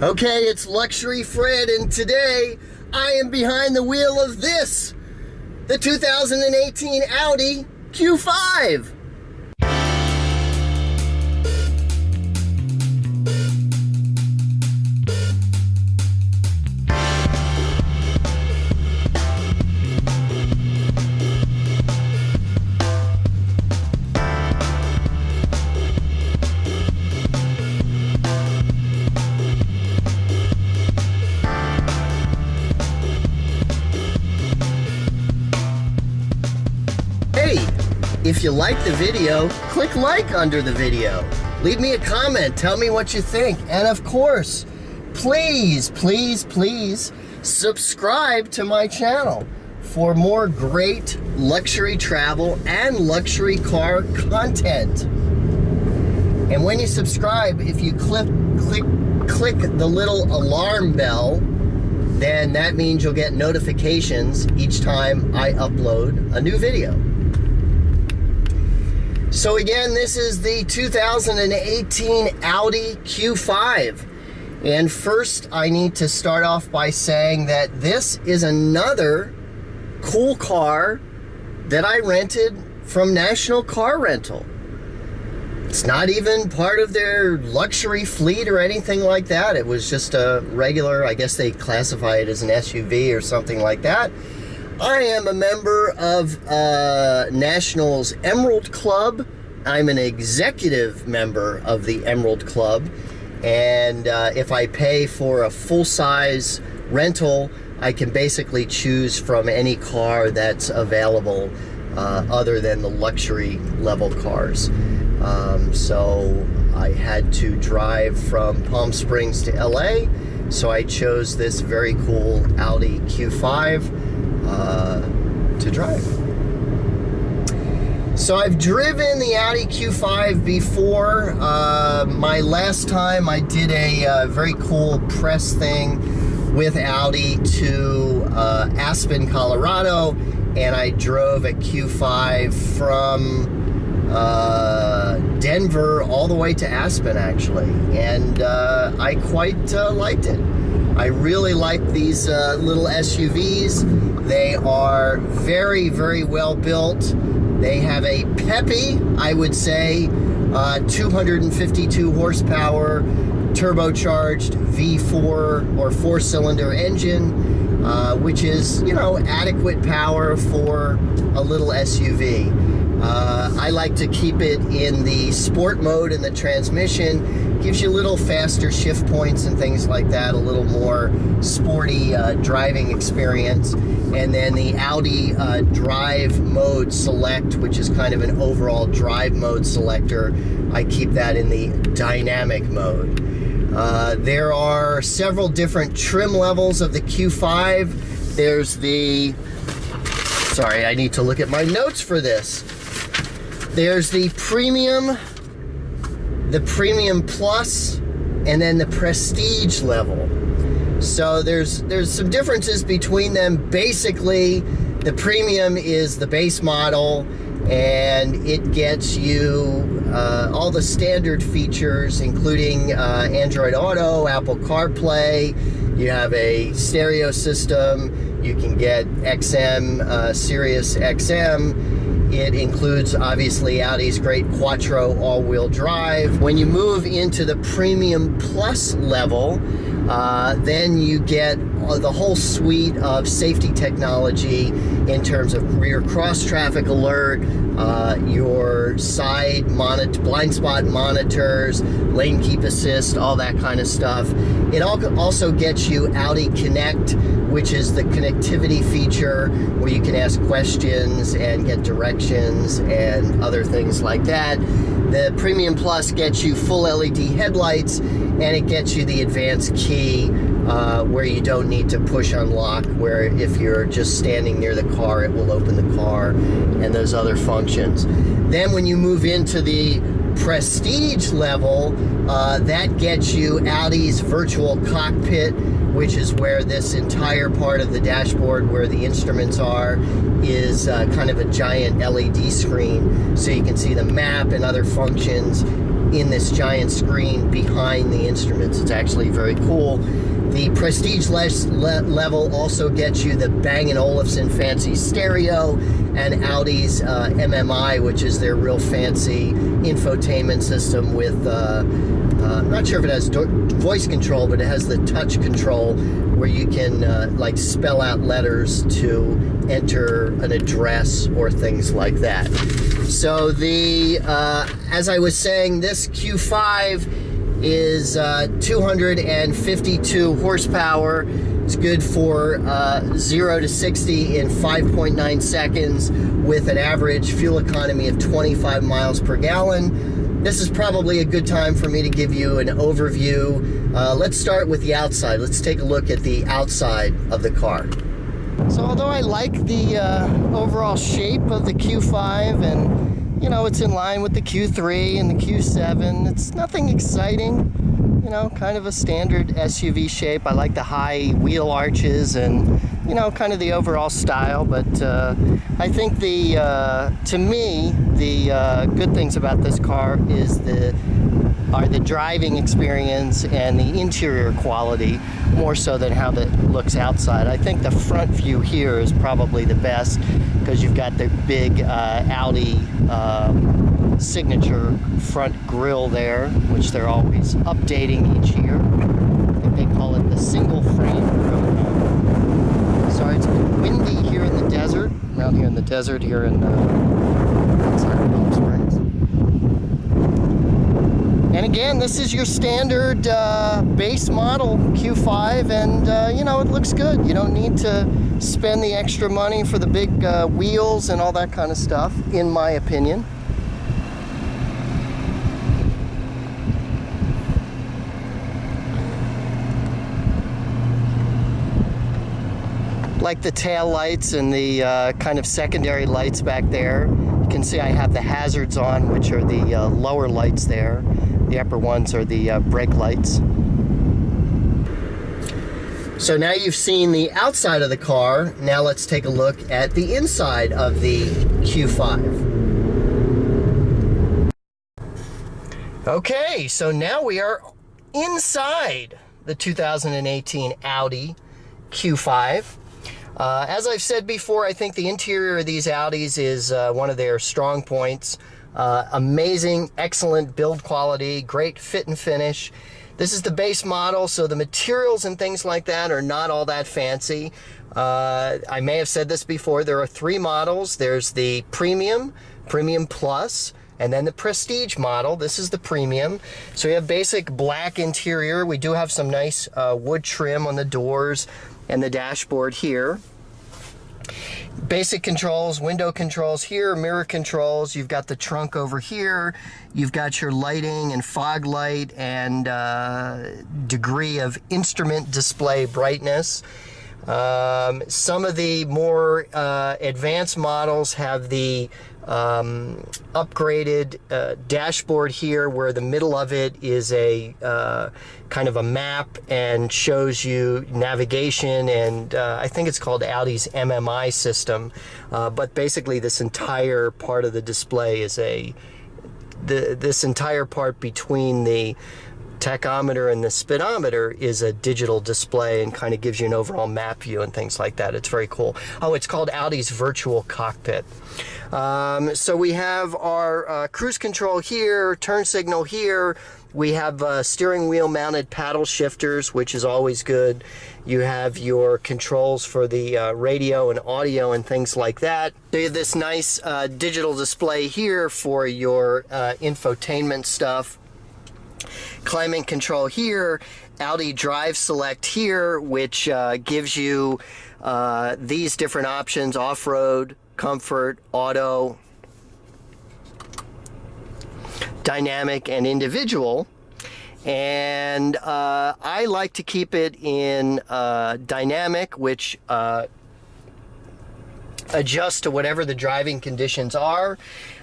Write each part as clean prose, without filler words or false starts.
Okay, it's Luxury Fred, and today I am behind the wheel of this, the 2018 Audi Q5. If you like the video, click like under the video. Leave me a comment, tell me what you think. And of course, please, please, please subscribe to my channel for more great luxury travel and luxury car content. And when you subscribe, if you click the little alarm bell, then that means you'll get notifications each time I upload a new video. So again, this is the 2018 Audi Q5. And first, I need to start off by saying that this is another cool car that I rented from National Car Rental. It's not even part of their luxury fleet or anything like that. It was just a regular, I guess they classify it as an SUV or something like that. I am a member of National's Emerald Club. I'm an executive member of the Emerald Club. And if I pay for a full-size rental, I can basically choose from any car that's available other than the luxury level cars. So I had to drive from Palm Springs to LA. So I chose this very cool Audi Q5 to drive. So I've driven the Audi Q5 before. My last time I did a very cool press thing with Audi to Aspen, Colorado, and I drove a Q5 from Denver all the way to Aspen, actually, and I quite liked it. I really like these little SUVs. They are very, very well built. They have a peppy, I would say, 252 horsepower, turbocharged V4 or four-cylinder engine, which is, you know, adequate power for a little SUV. I like to keep it in the sport mode in the transmission. Gives you a little faster shift points and things like that, a little more sporty driving experience. And then the Audi Drive Mode Select, which is kind of an overall drive mode selector, I keep that in the dynamic mode. There are several different trim levels of the Q5. There's the, sorry, I need to look at my notes for this. There's the Premium Plus, and then the Prestige level. So there's some differences between them. Basically, the Premium is the base model, and it gets you all the standard features, including Android Auto, Apple CarPlay. You have a stereo system. You can get XM, Sirius XM. It includes, obviously, Audi's great Quattro all-wheel drive. When you move into the Premium Plus level, then you get the whole suite of safety technology in terms of rear cross-traffic alert, your side blind spot monitors, lane keep assist, all that kind of stuff. It also gets you Audi Connect, which is the connectivity feature where you can ask questions and get directions and other things like that. The Premium Plus gets you full LED headlights, and it gets you the advanced key where you don't need to push unlock, where if you're just standing near the car, it will open the car, and those other functions. Then when you move into the Prestige level, that gets you Audi's virtual cockpit, which is where this entire part of the dashboard where the instruments are is kind of a giant LED screen, so you can see the map and other functions in this giant screen behind the instruments. It's actually very cool. The Prestige level also gets you the Bang & Olufsen fancy stereo and Audi's MMI, which is their real fancy infotainment system with, I'm not sure if it has voice control, but it has the touch control where you can like spell out letters to enter an address or things like that. So as I was saying, this Q5 is 252 horsepower. It's good for 0 to 60 in 5.9 seconds with an average fuel economy of 25 miles per gallon. This is probably a good time for me to give you an overview. Let's start with the outside. Let's take a look at the outside of the car. So although I like the overall shape of the Q5, and you know, it's in line with the Q3 and the Q7. It's nothing exciting, you know, kind of a standard SUV shape. I like the high wheel arches and, you know, kind of the overall style. But I think to me, the good things about this car is are the driving experience and the interior quality, more so than how that looks outside. I think the front view here is probably the best because you've got the big Audi signature front grille there, which they're always updating each year. I think they call it the single frame grille. Sorry, it's been windy here in the desert, around here in the desert here in outside of Palm Springs. And again, this is your standard base model Q5, and you know, it looks good. You don't need to spend the extra money for the big wheels and all that kind of stuff, in my opinion. Like the tail lights and the kind of secondary lights back there. You can see I have the hazards on, which are the lower lights there. The upper ones are the brake lights. So now you've seen the outside of the car. Now let's take a look at the inside of the Q5. Okay, so now we are inside the 2018 Audi Q5. As I've said before, I think the interior of these Audis is one of their strong points. Amazing, excellent build quality, great fit and finish. This is the base model, so the materials and things like that are not all that fancy. I may have said this before, there are 3 models. There's the Premium, Premium Plus, and then the Prestige model. This is the Premium. So we have basic black interior. We do have some nice wood trim on the doors and the dashboard here. Basic controls, window controls here, mirror controls. You've got the trunk over here. You've got your lighting and fog light and degree of instrument display brightness. Some of the more advanced models have the upgraded dashboard here, where the middle of it is a kind of a map and shows you navigation, and I think it's called Audi's MMI system. But basically this entire part of the display is this entire part between the tachometer and the speedometer is a digital display and kind of gives you an overall map view and things like that. It's very cool. Oh, it's called Audi's Virtual Cockpit. So we have our cruise control here, turn signal here. We have steering wheel mounted paddle shifters, which is always good. You have your controls for the radio and audio and things like that. So you have this nice digital display here for your infotainment stuff. Climate control here, Audi Drive Select here, which gives you these different options: off-road, comfort, auto, dynamic, and individual. And I like to keep it in dynamic, which adjusts to whatever the driving conditions are.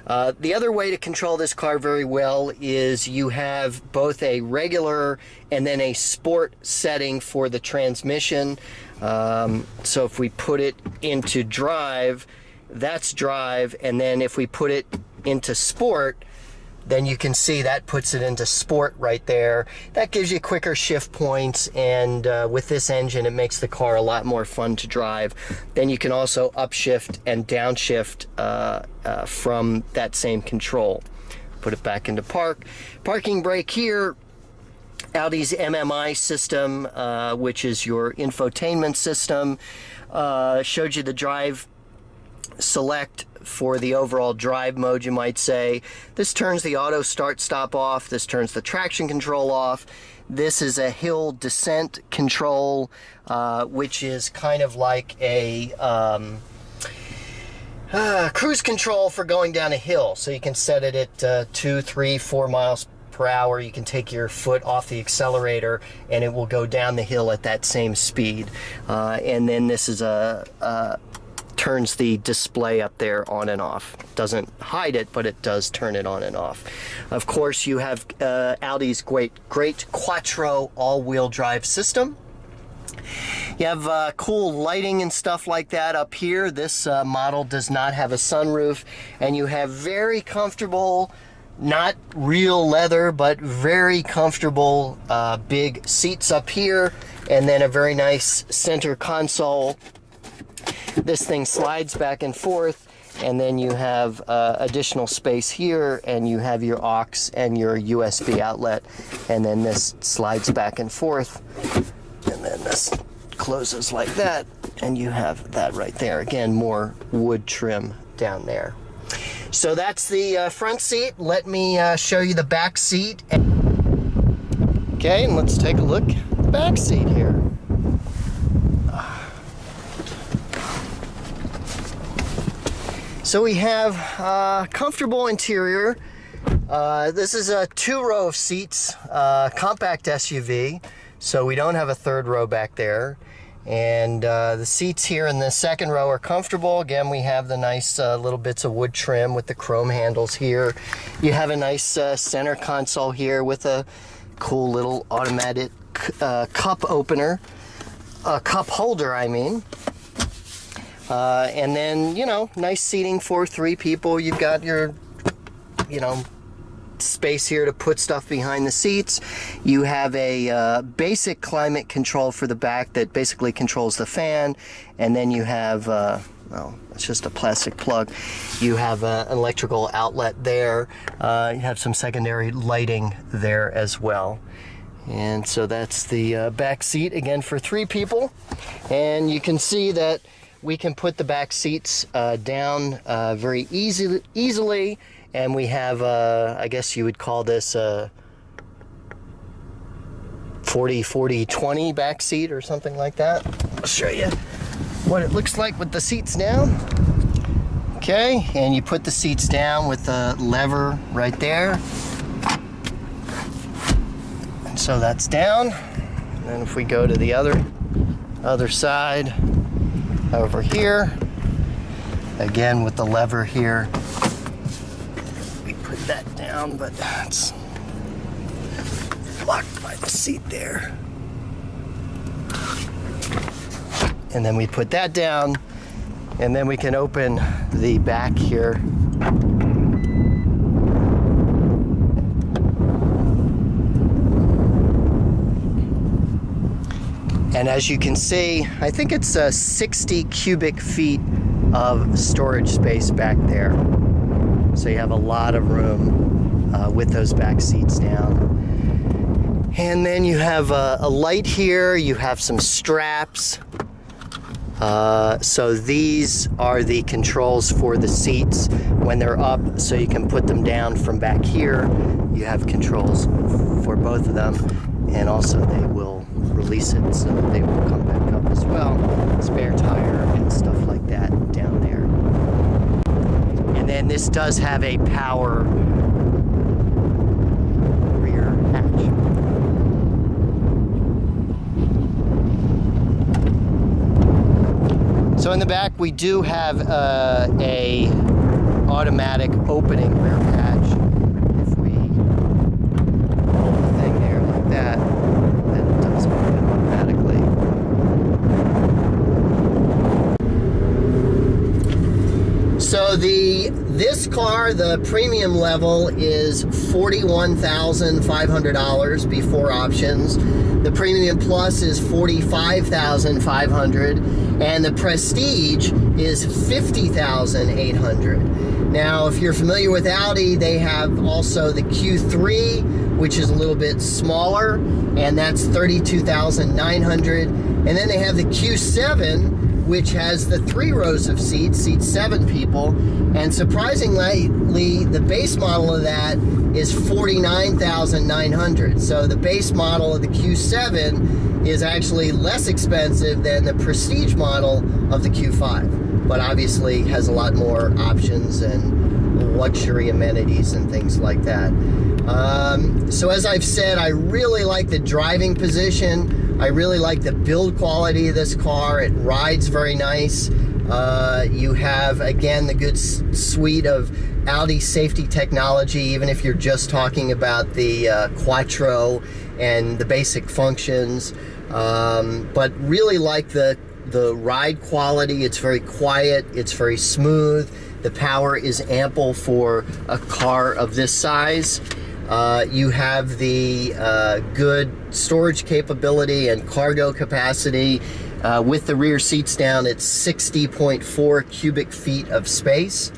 The other way to control this car very well is you have both a regular and then a sport setting for the transmission. So if we put it into drive, that's drive, and then if we put it into sport, then you can see that puts it into sport right there. That gives you quicker shift points, and with this engine, it makes the car a lot more fun to drive. Then you can also upshift and downshift from that same control. Put it back into park. Parking brake here. Audi's MMI system, which is your infotainment system, showed you the drive select for the overall drive mode, you might say. This turns the auto start stop off. This turns the traction control off. This is a hill descent control, which is kind of like a cruise control for going down a hill. So you can set it at 2, 3, 4 miles per hour. You can take your foot off the accelerator and it will go down the hill at that same speed. And then this is turns the display up there on and off. Doesn't hide it, but it does turn it on and off. Of course, you have Audi's great Quattro all-wheel drive system. You have cool lighting and stuff like that up here. This model does not have a sunroof, and you have very comfortable, not real leather, but very comfortable big seats up here, and then a very nice center console. This thing slides back and forth, and then you have additional space here, and you have your aux and your USB outlet, and then this slides back and forth, and then this closes like that, and you have that right there. Again, more wood trim down there. So that's the front seat. Let me show you the back seat. Okay, and let's take a look at the back seat here. So we have comfortable interior. This is a 2-row of seats, compact SUV, so we don't have a 3rd row back there. And the seats here in the 2nd row are comfortable. Again, we have the nice little bits of wood trim with the chrome handles here. You have a nice center console here with a cool little automatic cup opener, cup holder, I mean. And then, you know, nice seating for 3 people. You've got your, you know, space here to put stuff behind the seats. You have a basic climate control for the back that basically controls the fan. And then you have, well, it's just a plastic plug. You have an electrical outlet there. You have some secondary lighting there as well. And so that's the back seat, again, for 3 people. And you can see that we can put the back seats down very easily, and we have, I guess you would call this a 40-40-20 back seat or something like that. I'll show you what it looks like with the seats down. Okay, and you put the seats down with the lever right there. And so that's down. And then if we go to the other side, over here, again with the lever here, we put that down, but that's blocked by the seat there. And then we put that down, and then we can open the back here. And as you can see, I think it's 60 cubic feet of storage space back there. So you have a lot of room with those back seats down. And then you have a light here, you have some straps. So these are the controls for the seats when they're up, so you can put them down from back here. You have controls for both of them, and also they will release it so that they will come back up as well. Spare tire and stuff like that down there. And then this does have a power rear hatch. So in the back we do have a automatic opening rear hatch. If we hold the thing there like that, then it does open automatically. So This car, the premium level, is $41,500 before options. The Premium Plus is $45,500, and the Prestige is $50,800. Now, if you're familiar with Audi, they have also the Q3, which is a little bit smaller, and that's $32,900. And then they have the Q7, which has the 3 rows of seats, seats 7 people, and surprisingly, the base model of that is $49,900. So the base model of the Q7 is actually less expensive than the Prestige model of the Q5, but obviously has a lot more options and luxury amenities and things like that. So as I've said, I really like the driving position. I really like the build quality of this car. It rides very nice. You have, again, the good suite of Audi safety technology, even if you're just talking about the Quattro and the basic functions. But really like the ride quality. It's very quiet. It's very smooth. The power is ample for a car of this size. You have the good storage capability and cargo capacity. With the rear seats down, it's 60.4 cubic feet of space.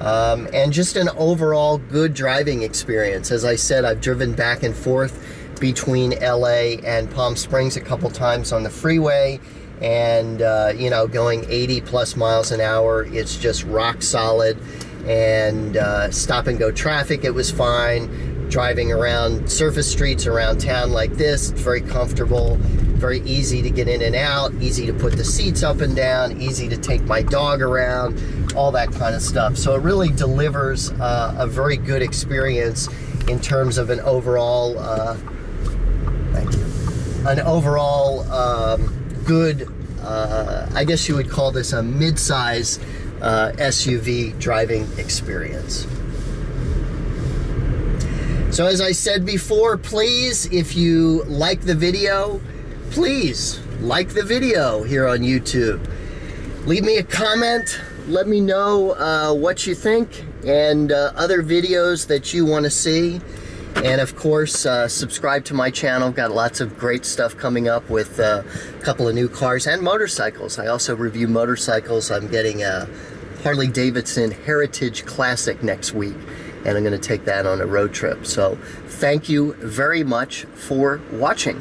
And just an overall good driving experience. As I said, I've driven back and forth between LA and Palm Springs a couple times on the freeway, and you know, going 80 plus miles an hour, it's just rock solid. And stop and go traffic, it was fine. Driving around surface streets around town like this, it's very comfortable, very easy to get in and out, easy to put the seats up and down, easy to take my dog around, all that kind of stuff. So it really delivers a very good experience in terms of an overall, thank you, an overall good, I guess you would call this a mid-size SUV driving experience. So as I said before, please, if you like the video, please like the video here on YouTube. Leave me a comment. Let me know what you think and other videos that you want to see. And of course, subscribe to my channel. Got lots of great stuff coming up with a couple of new cars and motorcycles. I also review motorcycles. I'm getting a Harley Davidson Heritage Classic next week, and I'm going to take that on a road trip. So thank you very much for watching.